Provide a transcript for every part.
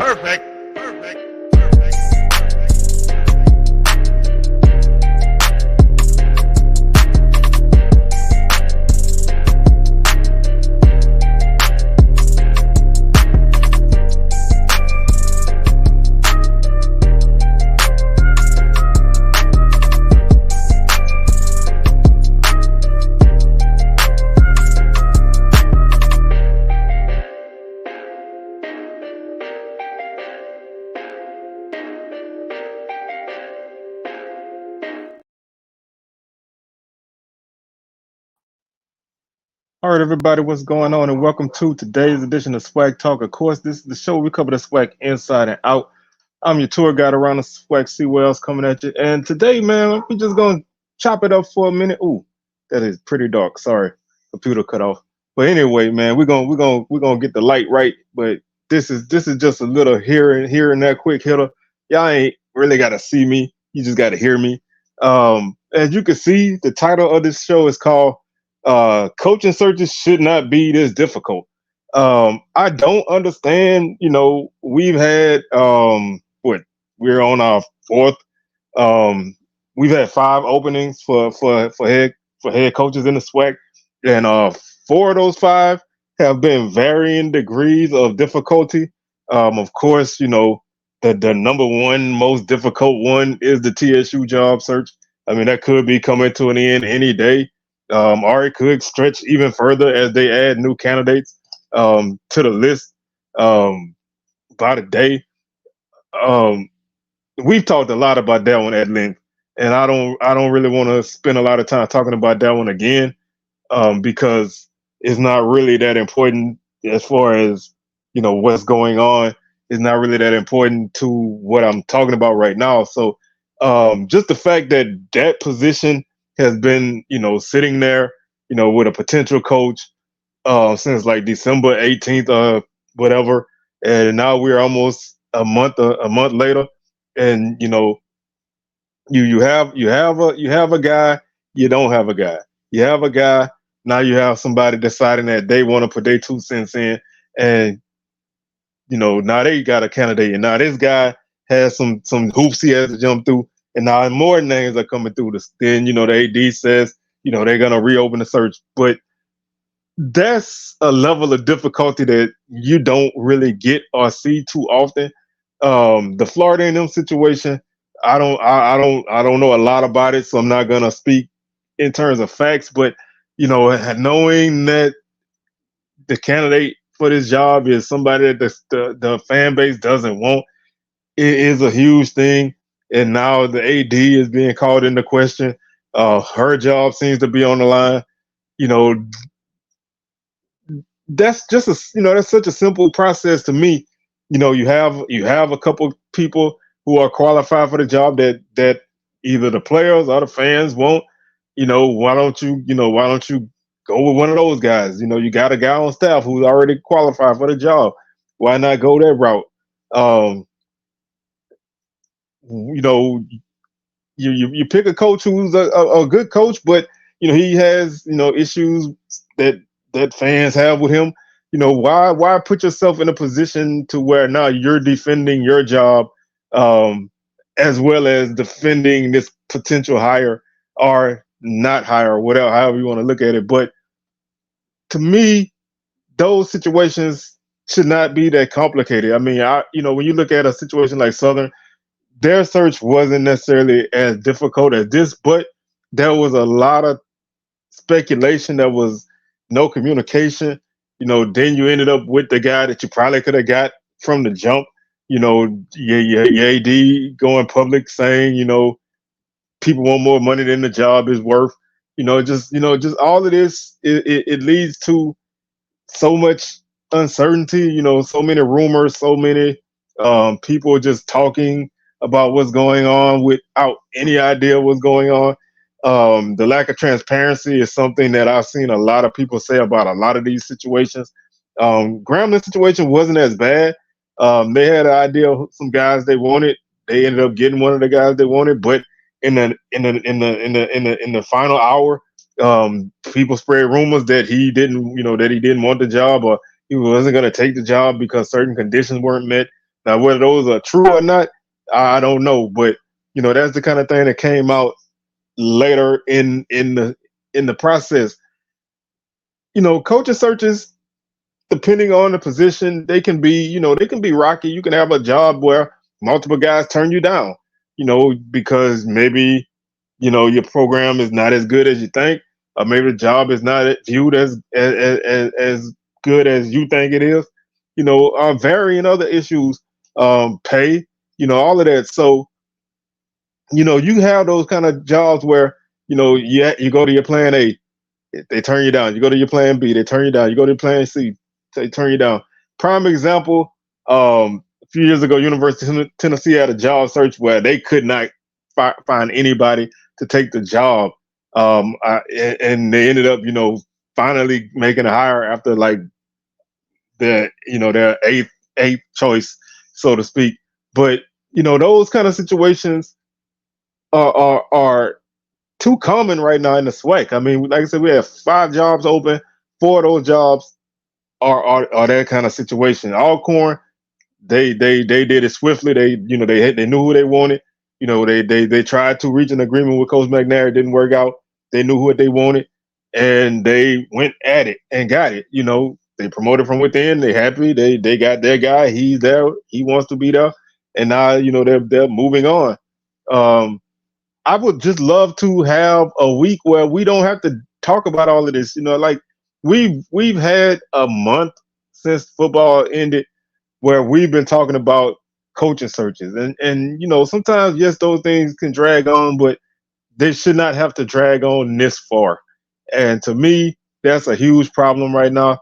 Perfect. All right, everybody, what's going on? And welcome to today's edition of SWAC Talk. Of course, this is the show we cover the SWAC inside and out. I'm your tour guide around the SWAC. See what else coming at you. And today, man, we're just gonna chop it up for a minute. Ooh, that is pretty dark. Sorry, computer cut off. But anyway, man, we're gonna get the light right. But this is just a little here and there quick hitter. Y'all ain't really gotta see me. You just gotta hear me. As you can see, the title of this show is called coaching searches should not be this difficult. I don't understand. We've had what we're on our fourth. We've had 5 openings for head coaches in the SWAC, and 4 of those 5 have been varying degrees of difficulty. Of course, the number one most difficult one is the TSU job search. I mean, that could be coming to an end any day. Or it could stretch even further as they add new candidates to the list by the day. We've talked a lot about that one at length, and I don't really want to spend a lot of time talking about that one again because it's not really that important as far as what's going on. It's not really that important to what I'm talking about right now. So just the fact that that position has been, sitting there, with a potential coach since like December 18th, whatever, and now we're almost a month later, and you have a guy, you don't have a guy, you have a guy, now you have somebody deciding that they want to put their 2 cents in, and now they got a candidate, and now this guy has some hoops he has to jump through. And now more names are coming through this. Then, the AD says, they're going to reopen the search. But that's a level of difficulty that you don't really get or see too often. The Florida A&M situation, I don't know a lot about it, so I'm not going to speak in terms of facts. But, knowing that the candidate for this job is somebody that the fan base doesn't want, it is a huge thing. And now the AD is being called into question. Her job seems to be on the line. That's just that's such a simple process to me. You have a couple people who are qualified for the job that either the players or the fans want. Why don't you go with one of those guys? You got a guy on staff who's already qualified for the job. Why not go that route? You pick a coach who's a good coach, but he has issues that fans have with him. Why put yourself in a position to where now you're defending your job as well as defending this potential hire or not hire, whatever, however you want to look at it. But to me, those situations should not be that complicated. I mean, when you look at a situation like Southern, their search wasn't necessarily as difficult as this, but there was a lot of speculation. There was no communication. Then you ended up with the guy that you probably could have got from the jump. Your AD going public saying, people want more money than the job is worth. Just all of this, it leads to so much uncertainty. So many rumors, so many people just talking about what's going on without any idea what's going on. The lack of transparency is something that I've seen a lot of people say about a lot of these situations. Gramblin's situation wasn't as bad. They had an idea of some guys they wanted. They ended up getting one of the guys they wanted, but in the final hour, people spread rumors that he didn't want the job, or he wasn't going to take the job because certain conditions weren't met. Now, whether those are true or not, I don't know. But that's the kind of thing that came out later in the process. Coaching searches, depending on the position, they can be rocky. You can have a job where multiple guys turn you down, because maybe your program is not as good as you think, or maybe the job is not viewed as good as you think it is. Varying other issues, pay, all of that. So you have those kind of jobs where you go to your plan A, they turn you down. You go to your plan B, they turn you down. You go to plan C, they turn you down. Prime example, a few years ago, University of Tennessee had a job search where they could not find anybody to take the job. And they ended up, finally making a hire after like their eighth choice, so to speak. But those kind of situations are too common right now in the SWAC. I mean, like I said, we have 5 jobs open. 4 of those jobs are that kind of situation. Alcorn, they did it swiftly. They knew who they wanted. They tried to reach an agreement with Coach McNair. It didn't work out. They knew what they wanted, and they went at it and got it. They promoted from within. They happy. They got their guy. He's there. He wants to be there, and now they're moving on. I would just love to have a week where we don't have to talk about all of this. Like we've had a month since football ended where we've been talking about coaching searches, and sometimes, yes, those things can drag on, but they should not have to drag on this far. And to me, that's a huge problem right now.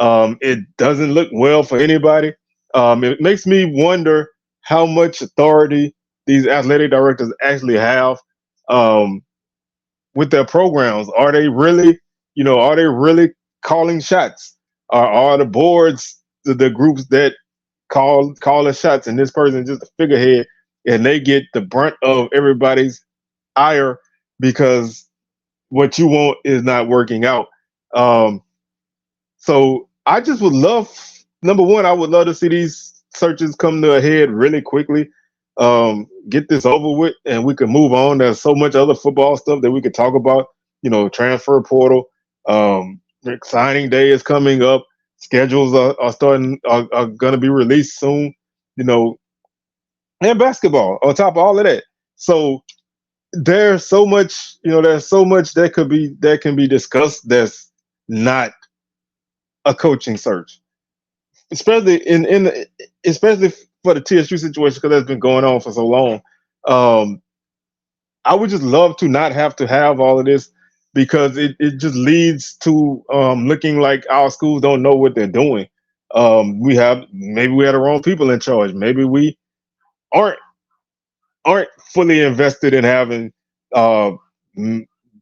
It doesn't look well for anybody. It makes me wonder how much authority these athletic directors actually have, um, with their programs. Are they really, calling shots? Are the boards the groups that call the shots, and this person is just a figurehead, and they get the brunt of everybody's ire because what you want is not working out. Um, so I just would love, number one, I would love to see these searches come to a head really quickly. Get this over with, and we can move on. There's so much other football stuff that we could talk about. Transfer portal. Signing day is coming up. Schedules are going to be released soon. And basketball on top of all of that. So there's so much. There's so much that can be discussed. That's not a coaching search, especially especially for the TSU situation, because that's been going on for so long. Um, I would just love to not have to have all of this, because it just leads to looking like our schools don't know what they're doing. Maybe we had the wrong people in charge. Maybe we aren't aren't fully invested in having uh,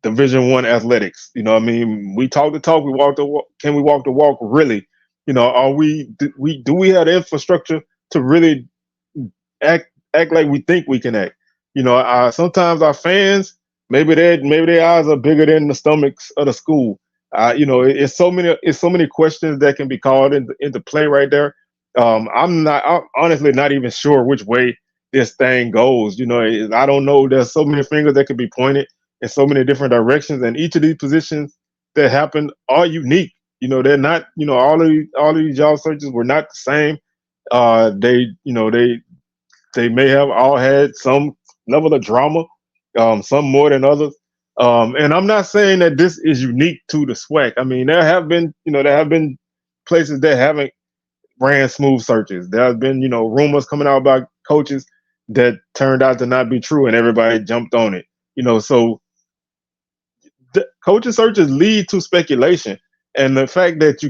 Division One athletics. I mean, we talk the talk, we walk the walk. Can we walk the walk? Really? Are we have the infrastructure to really act like we think we can act? Sometimes our fans, maybe their eyes are bigger than the stomachs of the school. It's so many questions that can be called into play right there. I'm honestly not even sure which way this thing goes. I don't know. There's so many fingers that could be pointed in so many different directions, and each of these positions that happen are unique. They're not. All of these job searches were not the same. They may have all had some level of drama, some more than others. And I'm not saying that this is unique to the SWAC. I mean, there have been places that haven't ran smooth searches. There have been, rumors coming out about coaches that turned out to not be true, and everybody jumped on it. So the coaching searches lead to speculation, and the fact that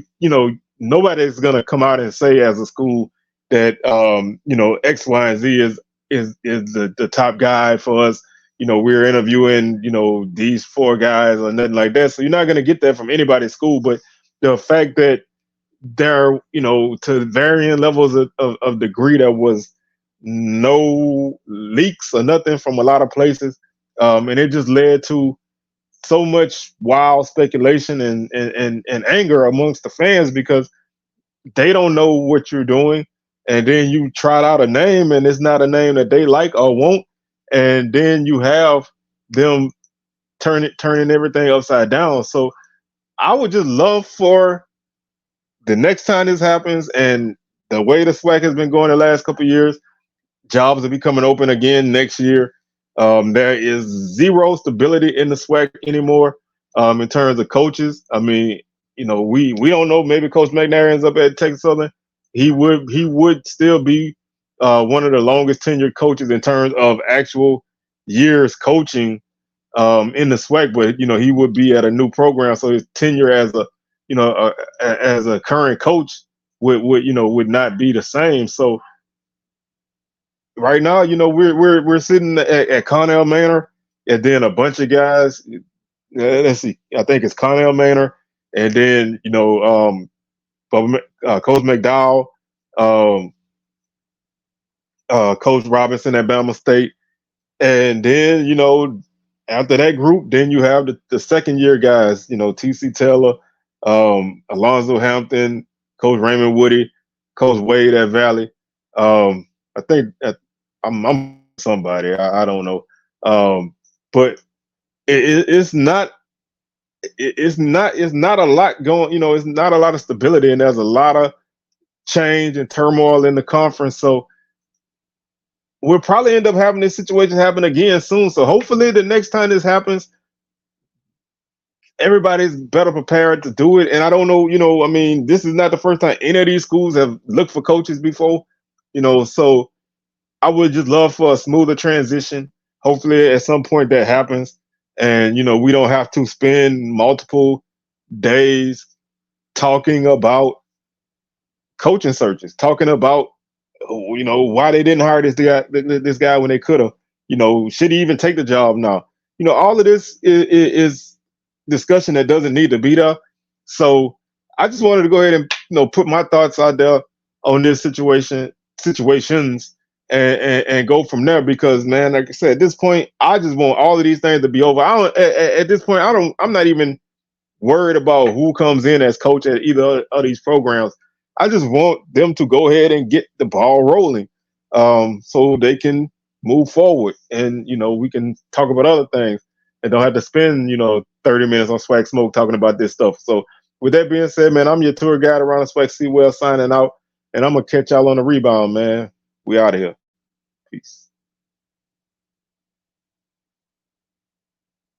nobody's gonna come out and say as a school that X, Y, and Z is the top guy for us. We're interviewing these 4 guys or nothing like that. So you're not gonna get that from anybody's school. But the fact that there, to varying levels of degree, there was no leaks or nothing from a lot of places, and it just led to so much wild speculation and anger amongst the fans, because they don't know what you're doing. and then you trot out a name and it's not a name that they like or want, and then you have them turning everything upside down. So I would just love for the next time this happens, and the way the SWAC has been going the last couple of years, jobs will be coming open again next year. There is zero stability in the SWAC anymore in terms of coaches. I mean, we don't know. Maybe Coach McNair ends up at Texas Southern. He would still be one of the longest tenured coaches in terms of actual years coaching in the SWAC, but he would be at a new program, so his tenure as as a current coach would not be the same. So right now, we're sitting at Connell Manor, and then a bunch of guys. Let's see, I think it's Connell Manor, and then Coach McDowell, Coach Robinson at Bama State, and then after that group, then you have the second year guys. T.C. Taylor, Alonzo Hampton, Coach Raymond Woody, Coach Wade at Valley. I think I'm somebody. I don't know, but it's not a lot going. It's not a lot of stability, and there's a lot of change and turmoil in the conference. So we'll probably end up having this situation happen again soon. So hopefully the next time this happens, everybody's better prepared to do it. And I don't know, I mean, this is not the first time any of these schools have looked for coaches before, so I would just love for a smoother transition. Hopefully at some point that happens. And, we don't have to spend multiple days talking about coaching searches, talking about, why they didn't hire this guy when they could have, should he even take the job now? All of this is discussion that doesn't need to be there. So I just wanted to go ahead and, put my thoughts out there on this situations and go from there, because, man, like I said, at this point, I just want all of these things to be over. At this point, I'm not even worried about who comes in as coach at either of these programs. I just want them to go ahead and get the ball rolling, so they can move forward, and we can talk about other things and don't have to spend 30 minutes on SWAC Smoke talking about this stuff. So with that being said, man, I'm your tour guide around the SWAC Seawell signing out, and I'm gonna catch y'all on the rebound, man. We out of here. Peace.